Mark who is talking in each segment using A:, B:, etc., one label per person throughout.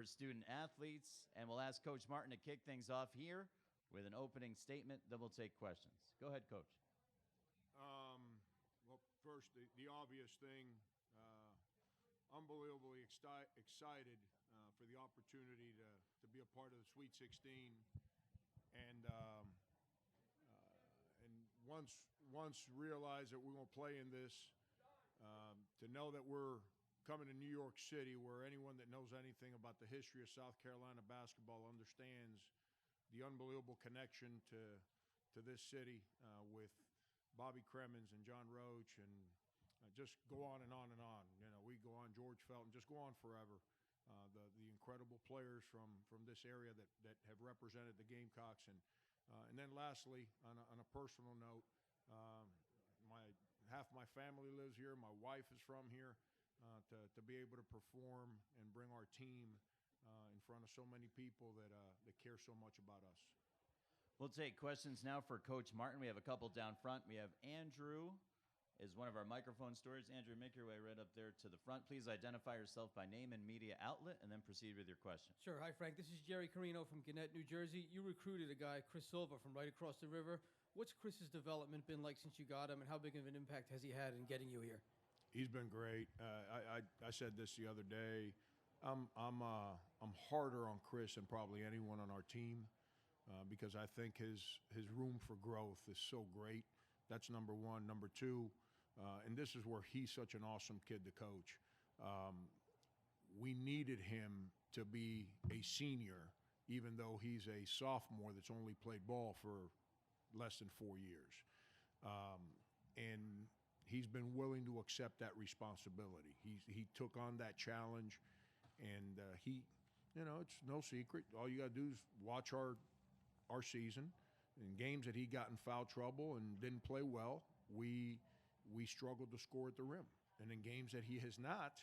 A: for student athletes, and we'll ask Coach Martin to kick things off here with an opening statement. Then we'll take questions. Go ahead, Coach.
B: Well, first, the obvious thing, unbelievably excited for the opportunity to be a part of the Sweet 16, and once realized that we're going to play in this, to know that we're coming to New York City, where anyone that knows anything about the history of South Carolina basketball understands the unbelievable connection to this city with Bobby Cremins and John Roach, and just go on and on and on. You know, we go on, George Felton, just go on forever. The incredible players from this area that have represented the Gamecocks, and then lastly, on a personal note, half my family lives here. My wife is from here. To be able to perform and bring our team in front of so many people that care so much about us.
A: We'll take questions now for Coach Martin. We have a couple down front. We have Andrew is one of our microphone stewards. Andrew, make your way right up there to the front. Please identify yourself by name and media outlet, and then proceed with your question.
C: Sure. Hi, Frank. This is Jerry Carino from Gannett, New Jersey. You recruited a guy, Chris Silva, from right across the river. What's Chris's development been like since you got him, and how big of an impact has he had in getting you here?
B: He's been great. I said this the other day. I'm harder on Chris than probably anyone on our team because I think his room for growth is so great. That's number one. Number two, and this is where he's such an awesome kid to coach. We needed him to be a senior, even though he's a sophomore that's only played ball for less than 4 years, and he's been willing to accept that responsibility. He took on that challenge, and it's no secret. All you got to do is watch our season. In games that he got in foul trouble and didn't play well, we struggled to score at the rim. And in games that he has not,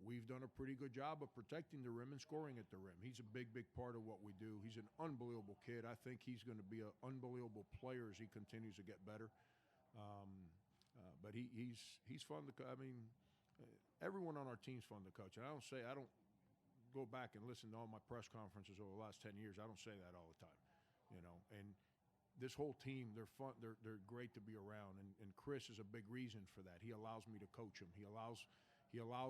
B: we've done a pretty good job of protecting the rim and scoring at the rim. He's a big part of what we do. He's an unbelievable kid. I think he's going to be an unbelievable player as he continues to get better. But he's fun to. I mean, everyone on our team's fun to coach. And I don't go back and listen to all my press conferences over the last 10 years. I don't say that all the time, And this whole team, they're fun. They're great to be around. And Chris is a big reason for that. He allows me to coach him. He allows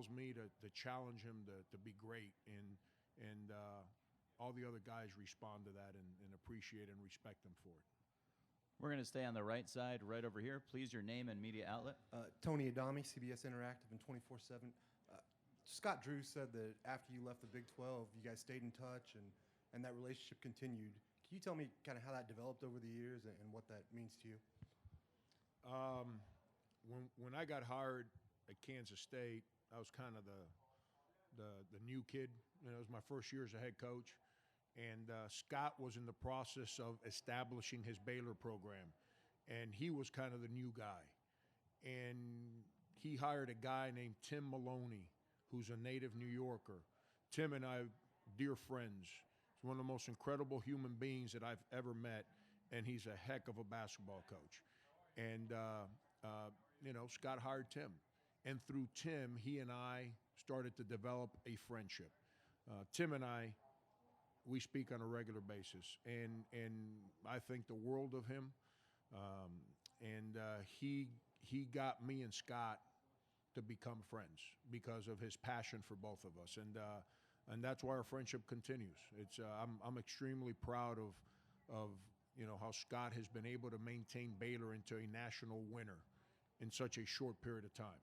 B: me to challenge him to be great. And all the other guys respond to that and appreciate and respect him for it.
A: We're going to stay on the right side, right over here. Please, your name and media outlet.
D: Tony Adami, CBS Interactive and 24/7. Scott Drew said that after you left the Big 12, you guys stayed in touch and that relationship continued. Can you tell me kind of how that developed over the years and what that means to you?
B: When I got hired at Kansas State, I was kind of the new kid. It was my first year as a head coach. And Scott was in the process of establishing his Baylor program, and he was kind of the new guy. And he hired a guy named Tim Maloney, who's a native New Yorker. Tim and I, dear friends. He's one of the most incredible human beings that I've ever met, and he's a heck of a basketball coach. And, Scott hired Tim. And through Tim, he and I started to develop a friendship. Tim and I, we speak on a regular basis, and I think the world of him. He got me and Scott to become friends because of his passion for both of us, and that's why our friendship continues. I'm extremely proud of how Scott has been able to maintain Baylor into a national winner in such a short period of time.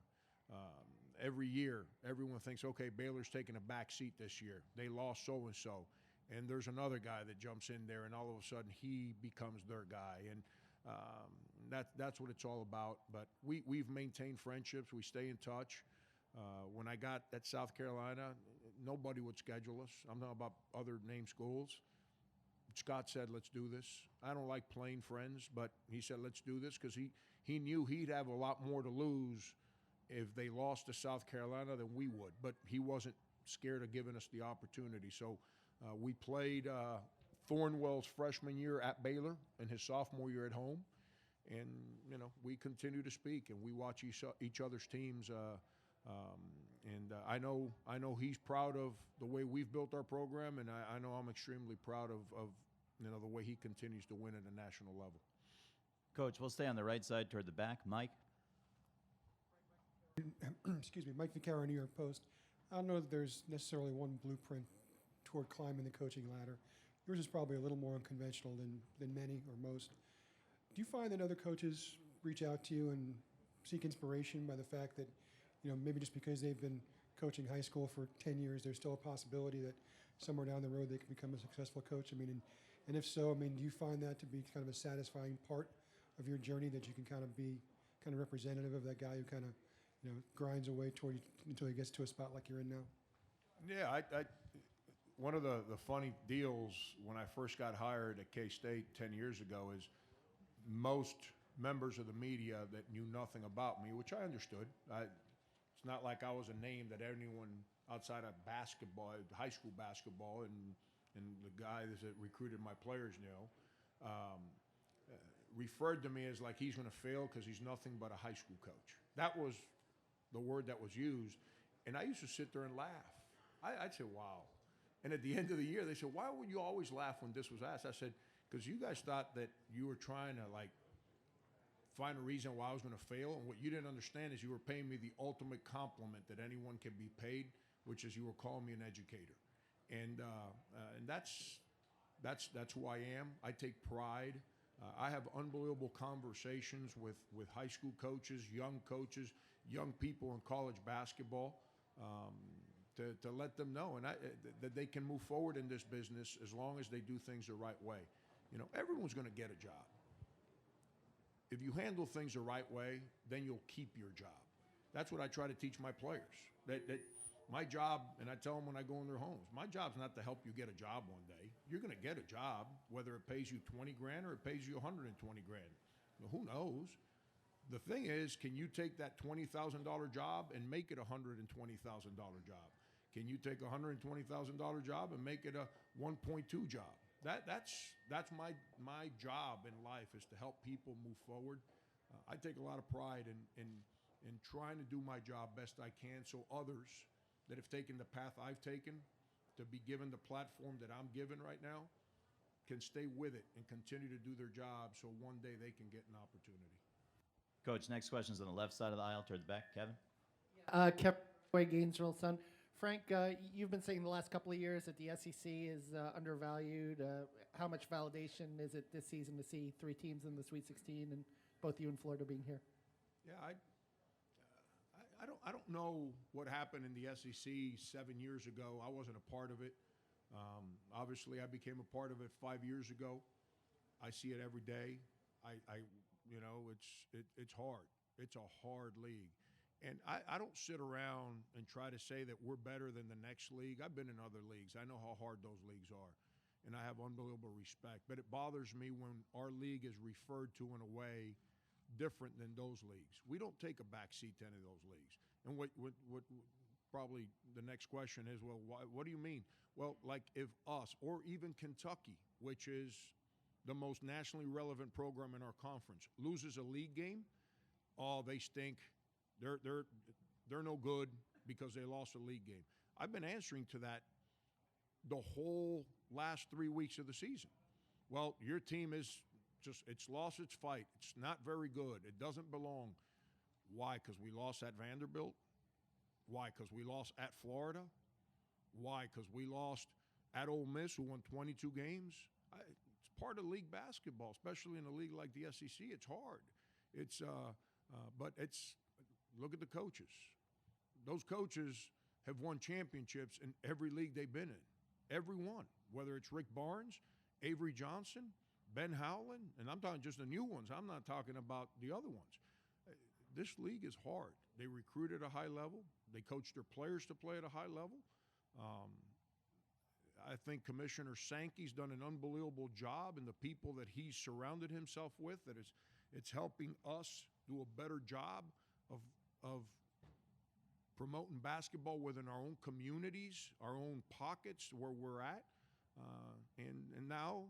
B: Every year, everyone thinks, okay, Baylor's taking a back seat this year. They lost so-and-so. And there's another guy that jumps in there, and all of a sudden he becomes their guy. And that's what it's all about. But we've maintained friendships. We stay in touch. When I got at South Carolina, nobody would schedule us. I'm not about other name schools. Scott said, let's do this. I don't like playing friends, but he said, let's do this, because he knew he'd have a lot more to lose if they lost to South Carolina than we would. But he wasn't scared of giving us the opportunity. So we played Thornwell's freshman year at Baylor and his sophomore year at home. And, we continue to speak, and we watch each other's teams I know he's proud of the way we've built our program, and I know I'm extremely proud of the way he continues to win at a national level.
A: Coach, we'll stay on the right side toward the back. Mike?
E: Excuse me, Mike Vaccaro, New York Post. I don't know that there's necessarily one blueprint toward climbing the coaching ladder. Yours is probably a little more unconventional than many or most. Do you find that other coaches reach out to you and seek inspiration by the fact that, maybe just because they've been coaching high school for 10 years, there's still a possibility that somewhere down the road they can become a successful coach? And if so, do you find that to be kind of a satisfying part of your journey, that you can kind of be kind of representative of that guy who kind of, grinds away toward you until he gets to a spot like you're in now?
B: Yeah, one of the funny deals when I first got hired at K-State 10 years ago is most members of the media that knew nothing about me, which I understood. It's not like I was a name that anyone outside of basketball, high school basketball, and the guys that recruited my players knew, referred to me as like he's going to fail because he's nothing but a high school coach. That was the word that was used. And I used to sit there and laugh. I'd say, wow. And at the end of the year, they said, why would you always laugh when this was asked? I said, because you guys thought that you were trying to find a reason why I was going to fail. And what you didn't understand is you were paying me the ultimate compliment that anyone can be paid, which is you were calling me an educator. And that's who I am. I take pride. I have unbelievable conversations with high school coaches, young people in college basketball, to let them know that they can move forward in this business as long as they do things the right way. Everyone's going to get a job. If you handle things the right way, then you'll keep your job. That's what I try to teach my players. That my job, and I tell them when I go in their homes, my job's not to help you get a job one day. You're going to get a job, whether it pays you 20 grand or it pays you 120 grand. Who knows? The thing is, can you take that $20,000 job and make it a $120,000 job? Can you take a $120,000 job and make it a 1.2 job? That's my job in life, is to help people move forward. I take a lot of pride in trying to do my job best I can, so others that have taken the path I've taken to be given the platform that I'm given right now can stay with it and continue to do their job, so one day they can get an opportunity.
A: Coach, next question is on the left side of the aisle toward the back. Kevin?
F: Kevin Gainesville Sun. Frank, you've been saying the last couple of years that the SEC is undervalued. How much validation is it this season to see 3 teams in the Sweet 16 and both you and Florida being here?
B: Yeah, I don't know what happened in the SEC 7 years ago. I wasn't a part of it. Obviously, I became a part of it 5 years ago. I see it every day. It's hard. It's a hard league. And I don't sit around and try to say that we're better than the next league. I've been in other leagues. I know how hard those leagues are. And I have unbelievable respect. But it bothers me when our league is referred to in a way different than those leagues. We don't take a back seat to any of those leagues. And what probably the next question is, well, what do you mean? Well, like if us or even Kentucky, which is the most nationally relevant program in our conference, loses a league game, oh, they stink. They're no good because they lost a league game. I've been answering to that the whole last 3 weeks of the season. Well, your team is it's lost its fight. It's not very good. It doesn't belong. Why? Because we lost at Vanderbilt? Why? Because we lost at Florida? Why? Because we lost at Ole Miss, who won 22 games? It's part of league basketball, especially in a league like the SEC. It's hard. But look at the coaches. Those coaches have won championships in every league they've been in. Every one. Whether it's Rick Barnes, Avery Johnson, Ben Howland, and I'm talking just the new ones. I'm not talking about the other ones. This league is hard. They recruit at a high level. They coach their players to play at a high level. I think Commissioner Sankey's done an unbelievable job, and the people that he's surrounded himself with, it's helping us do a better job of promoting basketball within our own communities, our own pockets where we're at. And now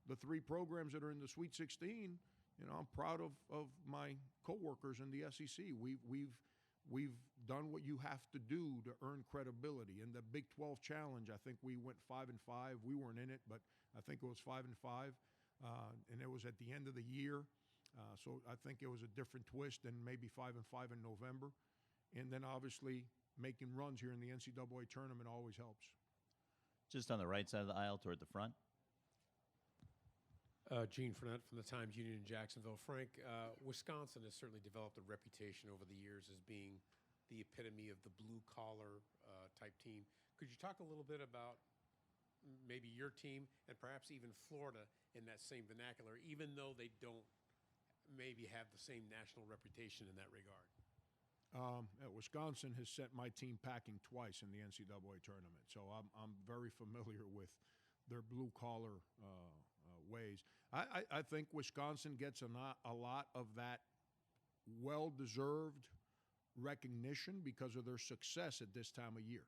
B: the 3 programs that are in the Sweet 16, I'm proud of my coworkers in the SEC. We've we've done what you have to do to earn credibility. In the Big 12 Challenge, I think we went 5-5. We weren't in it, but I think it was 5-5, and it was at the end of the year. So I think it was a different twist than maybe 5-5 in November. And then obviously making runs here in the NCAA tournament always helps.
A: Just on the right side of the aisle toward the front.
G: Gene Fournette from the Times Union in Jacksonville. Frank, Wisconsin has certainly developed a reputation over the years as being the epitome of the blue-collar type team. Could you talk a little bit about maybe your team and perhaps even Florida in that same vernacular, even though they don't maybe have the same national reputation in that regard?
B: Wisconsin has sent my team packing twice in the NCAA tournament, so I'm very familiar with their blue-collar ways. I think Wisconsin gets a lot of that well-deserved recognition because of their success at this time of year.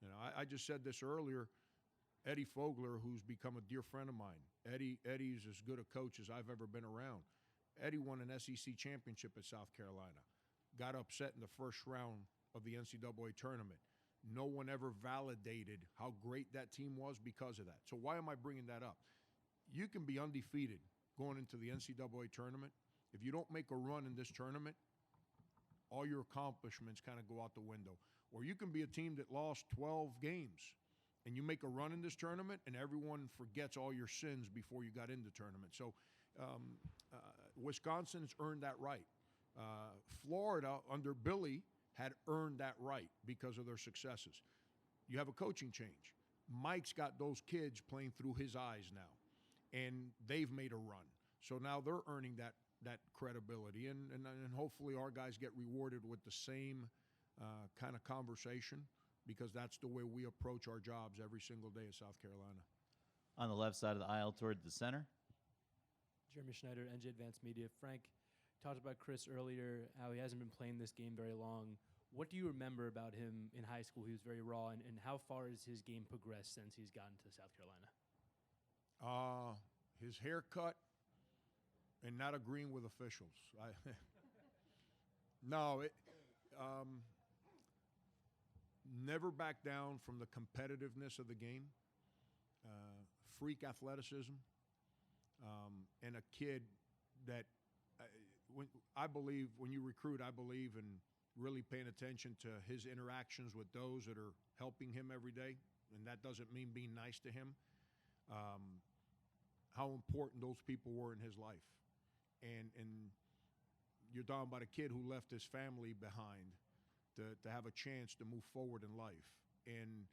B: You know, I just said this earlier. Eddie Fogler, who's become a dear friend of mine, Eddie's as good a coach as I've ever been around. Eddie won an SEC championship at South Carolina, got upset in the first round of the NCAA tournament. No one ever validated how great that team was because of that. So why am I bringing that up? You can be undefeated going into the NCAA tournament. If you don't make a run in this tournament, all your accomplishments kind of go out the window. Or you can be a team that lost 12 games and you make a run in this tournament and everyone forgets all your sins before you got in the tournament. So Wisconsin's earned that right. Florida, under Billy, had earned that right because of their successes. You have a coaching change. Mike's got those kids playing through his eyes now, and they've made a run. So now they're earning that credibility, and hopefully our guys get rewarded with the same kind of conversation, because that's the way we approach our jobs every single day at South Carolina.
A: On the left side of the aisle toward the center.
H: Jeremy Schneider, NJ Advanced Media. Frank, talked about Chris earlier, how he hasn't been playing this game very long. What do you remember about him in high school? He was very raw, and how far has his game progressed since he's gotten to South Carolina?
B: His haircut and not agreeing with officials. Never back down from the competitiveness of the game, freak athleticism, and a kid that when you recruit, I believe in really paying attention to his interactions with those that are helping him every day, and that doesn't mean being nice to him. How important those people were in his life, and you're talking about a kid who left his family behind to have a chance to move forward in life, and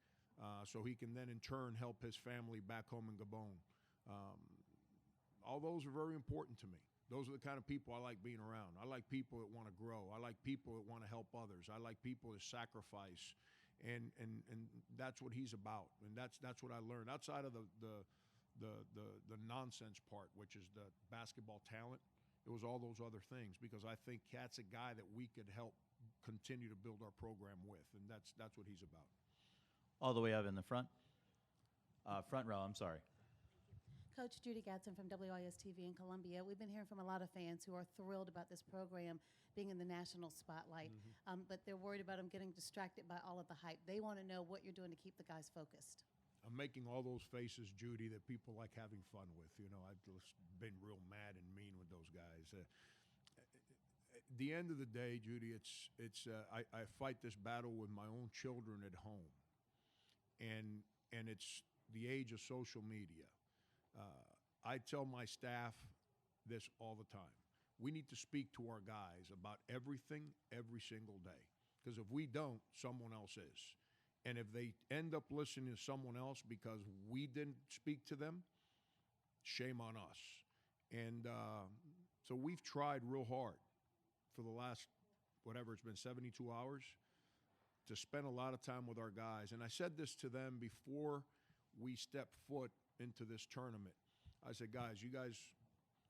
B: so he can then in turn help his family back home in Gabon. All those are very important to me. Those are the kind of people I like being around. I like people that want to grow. I like people that want to help others. I like people that sacrifice, and that's what he's about. And that's what I learned outside of the nonsense part, which is the basketball talent. It was all those other things, because I think that's a guy that we could help continue to build our program with, and that's what he's about.
A: All the way up in the front. Front row, I'm sorry.
I: Coach Judy Gadsden from WIS-TV in Columbia. We've been hearing from a lot of fans who are thrilled about this program being in the national spotlight, but they're worried about them getting distracted by all of the hype. They want to know what you're doing to keep the guys focused.
B: I'm making all those faces, Judy, that people like having fun with. You know, I've just been real mad and mean with those guys. At the end of the day, Judy, I fight this battle with my own children at home, and it's the age of social media. I tell my staff this all the time. We need to speak to our guys about everything every single day, because if we don't, someone else is. And if they end up listening to someone else because we didn't speak to them, shame on us. And so we've tried real hard for the last, whatever, it's been 72 hours, to spend a lot of time with our guys. And I said this to them before we stepped foot into this tournament. I said, guys, you guys,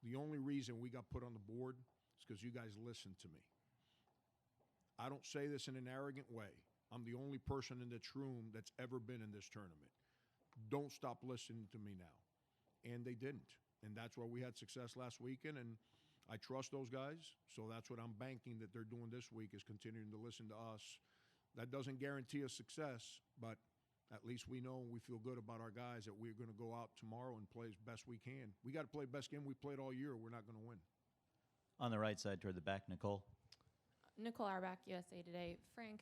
B: the only reason we got put on the board is because you guys listened to me. I don't say this in an arrogant way. I'm the only person in this room that's ever been in this tournament. Don't stop listening to me now. And they didn't. And that's why we had success last weekend. And I trust those guys, so that's what I'm banking that they're doing this week is continuing to listen to us. That doesn't guarantee us success, but at least we know and we feel good about our guys that we're going to go out tomorrow and play as best we can. We got to play the best game we played all year. We're not going to win.
A: On the right side toward the back, Nicole.
J: Nicole Arbach, USA Today. Frank,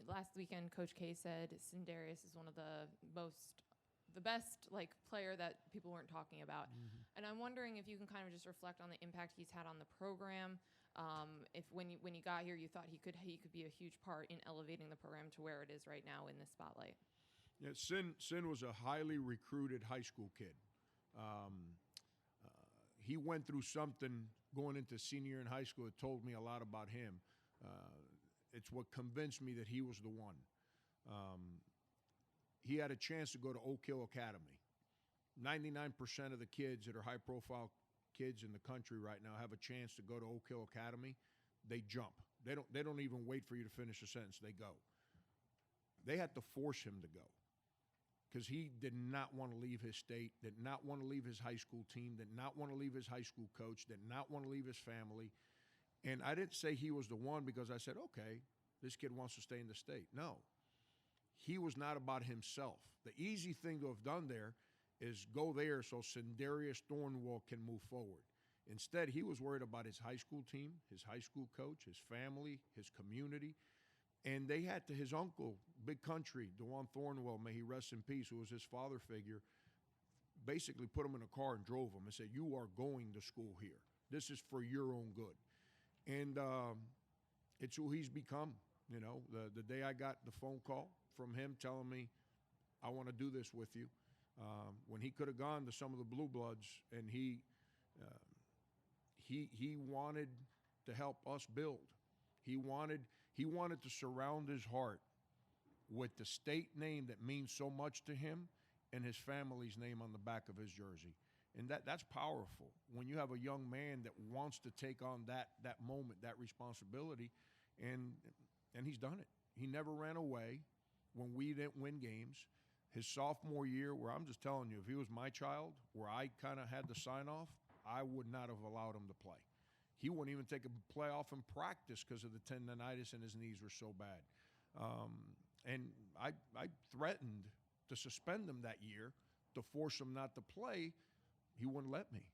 J: last weekend, Coach K said Sindarius is one of the best player that people weren't talking about. And I'm wondering if you can kind of just reflect on the impact he's had on the program. If when you got here, you thought he could be a huge part in elevating the program to where it is right now in the spotlight.
B: Yeah, Sin was a highly recruited high school kid. He went through something going into senior in high school that told me a lot about him. It's what convinced me that he was the one. He had a chance to go to Oak Hill Academy. 99% of the kids that are high-profile kids in the country right now have a chance to go to Oak Hill Academy. They jump. They don't even wait for you to finish a sentence. They go. They had to force him to go because he did not want to leave his state, did not want to leave his high school team, did not want to leave his high school coach, did not want to leave his family. And I didn't say he was the one because I said, okay, this kid wants to stay in the state. No. He was not about himself. The easy thing to have done there is go there so Sindarius Thornwell can move forward. Instead, he was worried about his high school team, his high school coach, his family, his community. And they had his uncle, Big Country, DeJuan Thornwell, may he rest in peace, who was his father figure, basically put him in a car and drove him and said, you are going to school here. This is for your own good. And it's who he's become. You know, the day I got the phone call from him telling me, I want to do this with you, when he could have gone to some of the Blue Bloods, and he wanted to help us build. He wanted to surround his heart with the state name that means so much to him and his family's name on the back of his jersey. And that's powerful when you have a young man that wants to take on that moment, that responsibility, and he's done it. He never ran away when we didn't win games. His sophomore year, where I'm just telling you, if he was my child, where I kind of had the sign off, I would not have allowed him to play. He wouldn't even take a playoff in practice because of the tendonitis and his knees were so bad. And I threatened to suspend him that year to force him not to play. He wouldn't let me.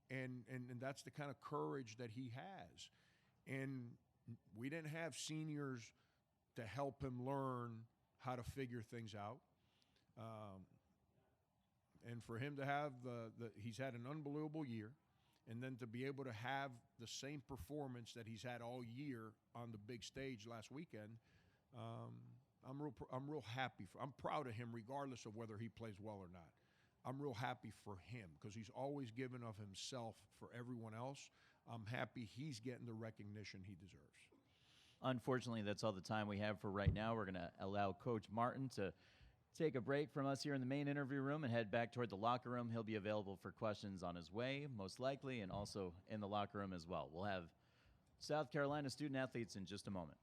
B: And that's the kind of courage that he has. And we didn't have seniors to help him learn how to figure things out. And for him to have he's had an unbelievable year, and then to be able to have the same performance that he's had all year on the big stage last weekend, I'm real happy. I'm proud of him regardless of whether he plays well or not. I'm real happy for him because he's always given of himself for everyone else. I'm happy he's getting the recognition he deserves.
A: Unfortunately, that's all the time we have for right now. We're going to allow Coach Martin to take a break from us here in the main interview room and head back toward the locker room. He'll be available for questions on his way, most likely, and also in the locker room as well. We'll have South Carolina student athletes in just a moment.